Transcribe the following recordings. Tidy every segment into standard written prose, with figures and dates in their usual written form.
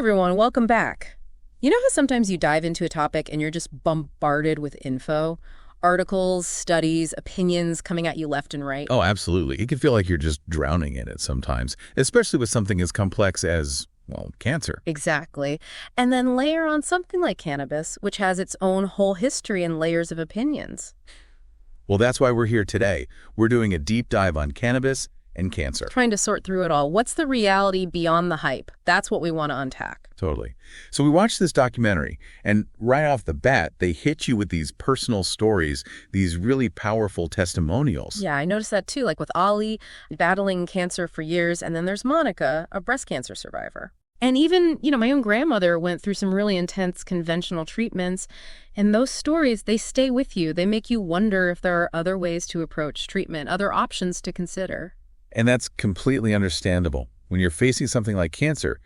everyone, welcome back. You know how sometimes you dive into a topic and you're just bombarded with info? Articles, studies, opinions coming at you left and right? Oh, absolutely. It can feel like you're just drowning in it sometimes, especially with something as complex as, well, cancer. Exactly. And then layer on something like cannabis, which has its own whole history and layers of opinions. Well, that's why we're here today. We're doing a deep dive on cannabis and cancer. Trying to sort through it all. What's the reality beyond the hype? That's what we want to unpack. Totally. So we watched this documentary, and right off the bat, they hit you with these personal stories, these really powerful testimonials. Yeah, I noticed that too, like with Ali, battling cancer for years, and then there's Monica, a breast cancer survivor. And even, my own grandmother went through some really intense conventional treatments, and those stories, they stay with you. They make you wonder if there are other ways to approach treatment, other options to consider. And that's completely understandable. When you're facing something like cancer,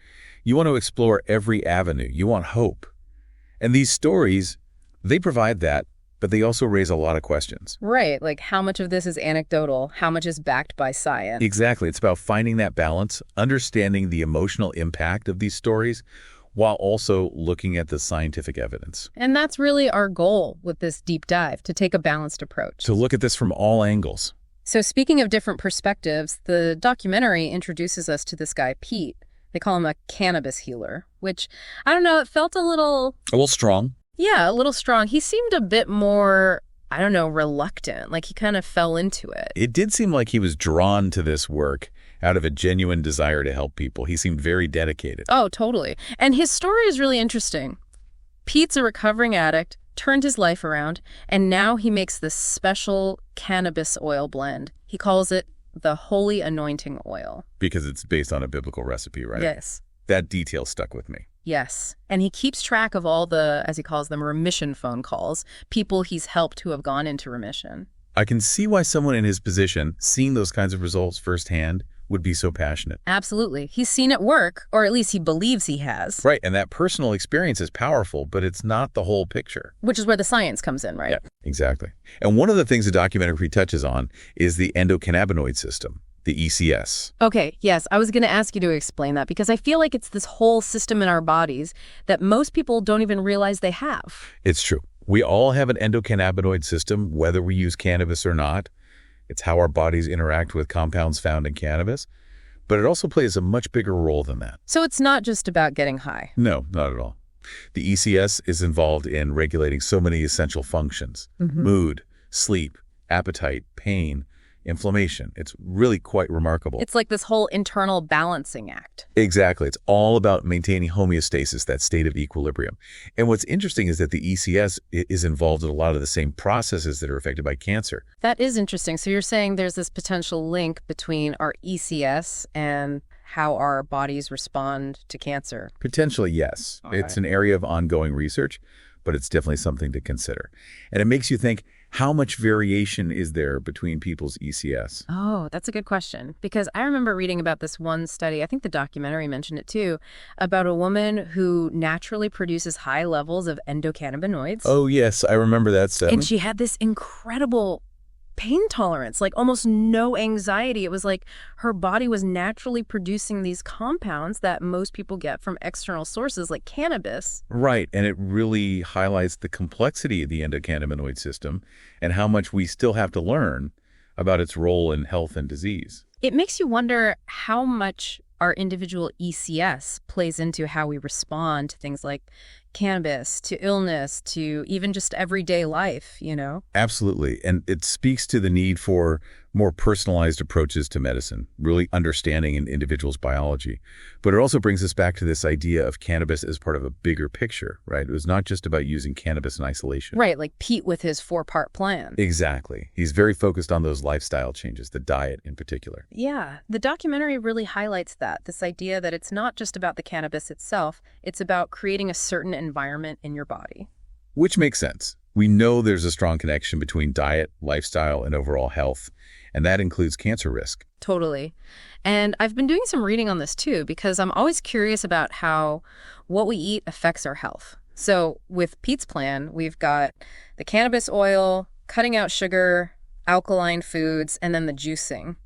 you want to explore every avenue. You want hope. And these stories, they provide that, but they also raise a lot of questions. Right, like how much of this is anecdotal, how much is backed by science? Exactly. It's about finding that balance, understanding the emotional impact of these stories, while also looking at the scientific evidence. And that's really our goal with this deep dive, to take a balanced approach. To look at this from all angles. So speaking of different perspectives, the documentary introduces us to this guy, Pete. They call him a cannabis healer, which, I don't know, it felt a little strong. Yeah, a little strong. He seemed a bit more, reluctant, like he kind of fell into it. It did seem like he was drawn to this work out of a genuine desire to help people. He seemed very dedicated. Oh, totally. And his story is really interesting. Pete's a recovering addict, turned his life around, and now he makes this special cannabis oil blend. He calls it the Holy Anointing Oil. Because it's based on a biblical recipe, right? Yes. That detail stuck with me. Yes. And he keeps track of all the, as he calls them, remission phone calls, people he's helped who have gone into remission. I can see why someone in his position, seeing those kinds of results firsthand, would be so passionate. Absolutely. He's seen it work, or at least he believes he has. Right, and that personal experience is powerful, but it's not the whole picture. Which is where the science comes in, right? Yeah, exactly. And one of the things the documentary touches on is the endocannabinoid system, the ECS. Okay, yes, I was going to ask you to explain that, because I feel like it's this whole system in our bodies that most people don't even realize they have. It's true. We all have an endocannabinoid system, whether we use cannabis or not. It's how our bodies interact with compounds found in cannabis, but it also plays a much bigger role than that. So it's not just about getting high? No, not at all. The ECS is involved in regulating so many essential functions: mood, sleep, appetite, pain, inflammation. It's really quite remarkable. It's like this whole internal balancing act. Exactly. It's all about maintaining homeostasis, that state of equilibrium. And what's interesting is that the ECS is involved in a lot of the same processes that are affected by cancer. That is interesting. So you're saying there's this potential link between our ECS and how our bodies respond to cancer? Potentially, yes. It's an area of ongoing research, but it's definitely something to consider. And it makes you think, how much variation is there between people's ECS? Oh, that's a good question. Because I remember reading about this one study, I think the documentary mentioned it too, about a woman who naturally produces high levels of endocannabinoids. Oh, yes, I remember that study. And she had this incredible pain tolerance, like almost no anxiety. It was like her body was naturally producing these compounds that most people get from external sources like cannabis. Right, and it really highlights the complexity of the endocannabinoid system and how much we still have to learn about its role in health and disease. It makes you wonder how much our individual ECS plays into how we respond to things like cannabis, to illness, to even just everyday life, Absolutely. And it speaks to the need for more personalized approaches to medicine, really understanding an individual's biology. But it also brings us back to this idea of cannabis as part of a bigger picture, right? It was not just about using cannabis in isolation. Right, like Pete with his 4-part plan. Exactly. He's very focused on those lifestyle changes, the diet in particular. Yeah, the documentary really highlights that, this idea that it's not just about the cannabis itself, it's about creating a certain environment in your body. Which makes sense. We know there's a strong connection between diet, lifestyle, and overall health, and that includes cancer risk. Totally. And I've been doing some reading on this too, because I'm always curious about how what we eat affects our health. So with Pete's plan, we've got the cannabis oil, cutting out sugar, alkaline foods, and then the juicing.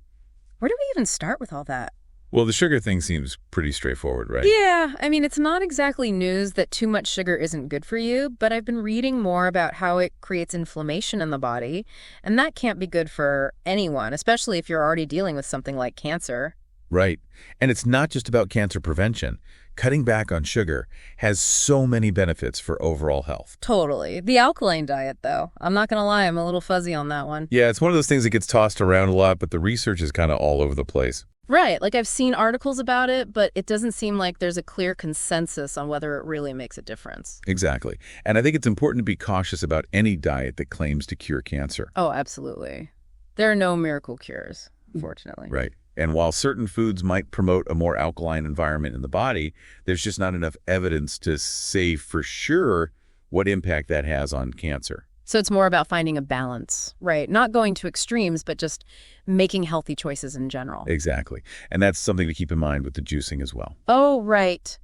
Where do we even start with all that? Well, the sugar thing seems pretty straightforward, right? Yeah, I mean, it's not exactly news that too much sugar isn't good for you, but I've been reading more about how it creates inflammation in the body, and that can't be good for anyone, especially if you're already dealing with something like cancer. Right. And it's not just about cancer prevention. Cutting back on sugar has so many benefits for overall health. Totally. The alkaline diet, though, I'm not going to lie, I'm a little fuzzy on that one. Yeah, it's one of those things that gets tossed around a lot, but the research is kind of all over the place. Right, like I've seen articles about it, but it doesn't seem like there's a clear consensus on whether it really makes a difference. Exactly. And I think it's important to be cautious about any diet that claims to cure cancer. Oh, absolutely. There are no miracle cures, unfortunately. Right. And while certain foods might promote a more alkaline environment in the body, there's just not enough evidence to say for sure what impact that has on cancer. So it's more about finding a balance, right? Not going to extremes, but just making healthy choices in general. Exactly. And that's something to keep in mind with the juicing as well. Oh, right.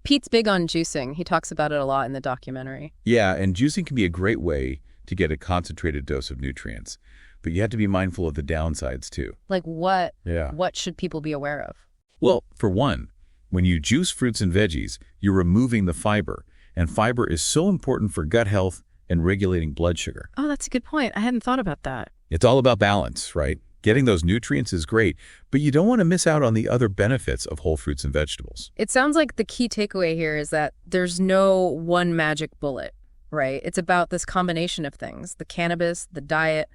Pete's big on juicing. He talks about it a lot in the documentary. Yeah, and juicing can be a great way to get a concentrated dose of nutrients. But you have to be mindful of the downsides, too. Like what? Yeah. What should people be aware of? Well, for one, when you juice fruits and veggies, you're removing the fiber. And fiber is so important for gut health and regulating blood sugar. Oh, that's a good point. I hadn't thought about that. It's all about balance, right? Getting those nutrients is great, but you don't want to miss out on the other benefits of whole fruits and vegetables. It sounds like the key takeaway here is that there's no one magic bullet, right? It's about this combination of things, the cannabis, the diet,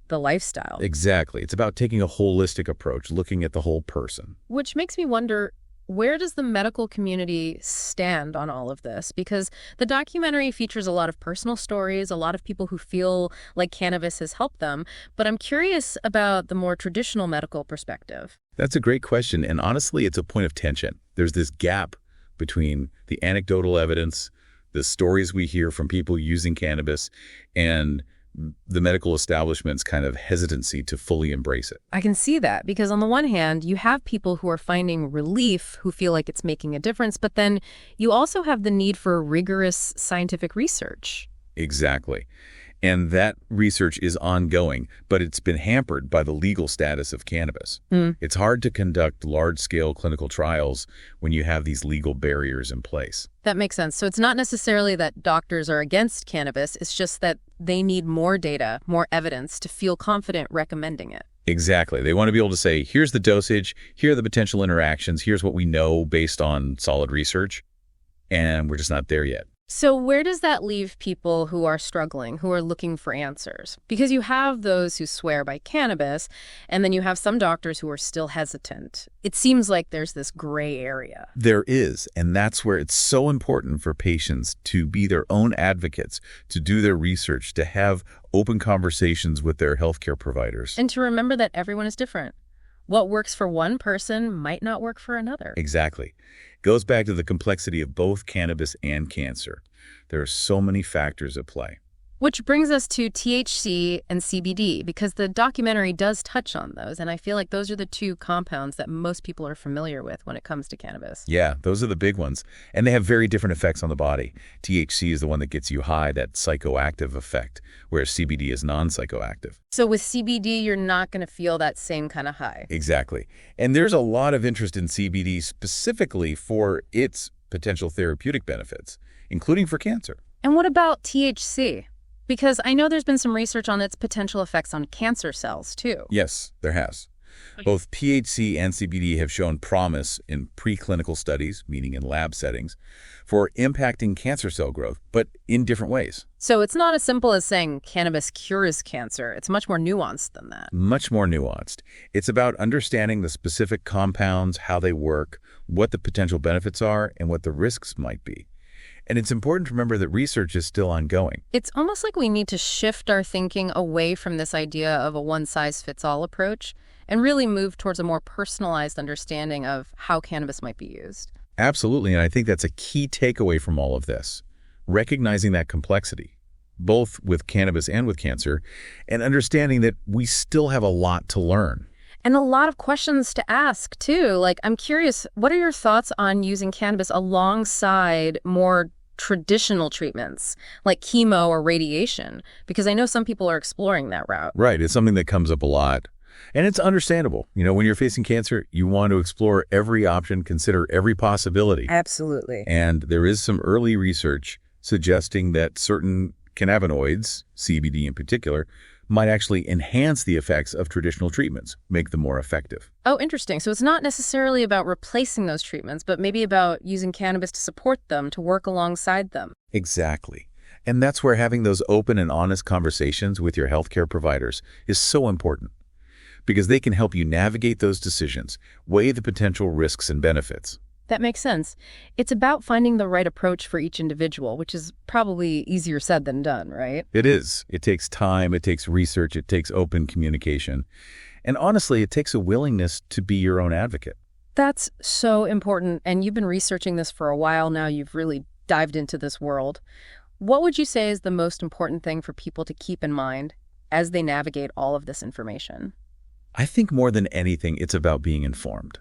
the lifestyle. Exactly. It's about taking a holistic approach, looking at the whole person. Which makes me wonder, where does the medical community stand on all of this? Because the documentary features a lot of personal stories, a lot of people who feel like cannabis has helped them, but I'm curious about the more traditional medical perspective. That's a great question, and honestly, it's a point of tension. There's this gap between the anecdotal evidence, the stories we hear from people using cannabis, and the medical establishment's kind of hesitancy to fully embrace it. I can see that because on the one hand, you have people who are finding relief, who feel like it's making a difference, but then you also have the need for rigorous scientific research. Exactly. And that research is ongoing, but it's been hampered by the legal status of cannabis. It's hard to conduct large-scale clinical trials when you have these legal barriers in place. That makes sense. So it's not necessarily that doctors are against cannabis, it's just that they need more data, more evidence to feel confident recommending it. Exactly. They want to be able to say, here's the dosage, here are the potential interactions, here's what we know based on solid research, and we're just not there yet. So where does that leave people who are struggling, who are looking for answers? Because you have those who swear by cannabis, and then you have some doctors who are still hesitant. It seems like there's this gray area. There is, and that's where it's so important for patients to be their own advocates, to do their research, to have open conversations with their healthcare providers. And to remember that everyone is different. What works for one person might not work for another. Exactly. Goes back to the complexity of both cannabis and cancer. There are so many factors at play. Which brings us to THC and CBD, because the documentary does touch on those, and I feel like those are the two compounds that most people are familiar with when it comes to cannabis. Yeah, those are the big ones. And they have very different effects on the body. THC is the one that gets you high, that psychoactive effect, whereas CBD is non-psychoactive. So with CBD, you're not going to feel that same kind of high. Exactly. And there's a lot of interest in CBD specifically for its potential therapeutic benefits, including for cancer. And what about THC? Because I know there's been some research on its potential effects on cancer cells, too. Yes, there has. Both THC and CBD have shown promise in preclinical studies, meaning in lab settings, for impacting cancer cell growth, but in different ways. So it's not as simple as saying cannabis cures cancer. It's much more nuanced than that. Much more nuanced. It's about understanding the specific compounds, how they work, what the potential benefits are, and what the risks might be. And it's important to remember that research is still ongoing. It's almost like we need to shift our thinking away from this idea of a one-size-fits-all approach and really move towards a more personalized understanding of how cannabis might be used. Absolutely, and I think that's a key takeaway from all of this. Recognizing that complexity, both with cannabis and with cancer, and understanding that we still have a lot to learn. And a lot of questions to ask, too. Like, I'm curious, what are your thoughts on using cannabis alongside more traditional treatments like chemo or radiation? Because I know some people are exploring that route. Right. It's something that comes up a lot. And it's understandable. When you're facing cancer, you want to explore every option, consider every possibility. Absolutely. And there is some early research suggesting that certain cannabinoids, CBD in particular, might actually enhance the effects of traditional treatments, make them more effective. Oh, interesting. So it's not necessarily about replacing those treatments, but maybe about using cannabis to support them, to work alongside them. Exactly. And that's where having those open and honest conversations with your healthcare providers is so important, because they can help you navigate those decisions, weigh the potential risks and benefits. That makes sense. It's about finding the right approach for each individual, which is probably easier said than done, right? It is. It takes time, it takes research, it takes open communication. And honestly, it takes a willingness to be your own advocate. That's so important. And you've been researching this for a while now. You've really dived into this world. What would you say is the most important thing for people to keep in mind as they navigate all of this information? I think more than anything, it's about being informed,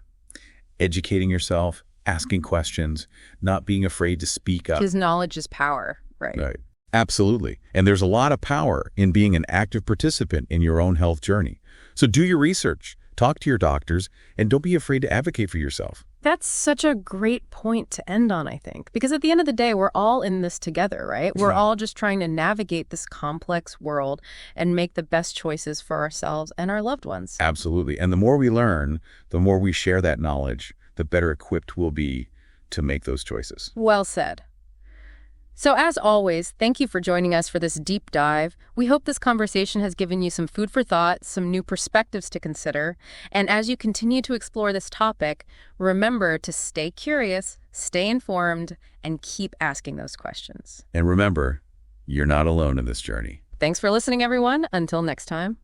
educating yourself, asking questions, not being afraid to speak up. Because knowledge is power, right? Right. Absolutely. And there's a lot of power in being an active participant in your own health journey. So do your research, talk to your doctors, and don't be afraid to advocate for yourself. That's such a great point to end on, I think. Because at the end of the day, we're all in this together, right? We're all just trying to navigate this complex world and make the best choices for ourselves and our loved ones. Absolutely. And the more we learn, the more we share that knowledge, the better equipped we'll be to make those choices. Well said. So as always, thank you for joining us for this deep dive. We hope this conversation has given you some food for thought, some new perspectives to consider. And as you continue to explore this topic, remember to stay curious, stay informed, and keep asking those questions. And remember, you're not alone in this journey. Thanks for listening, everyone. Until next time.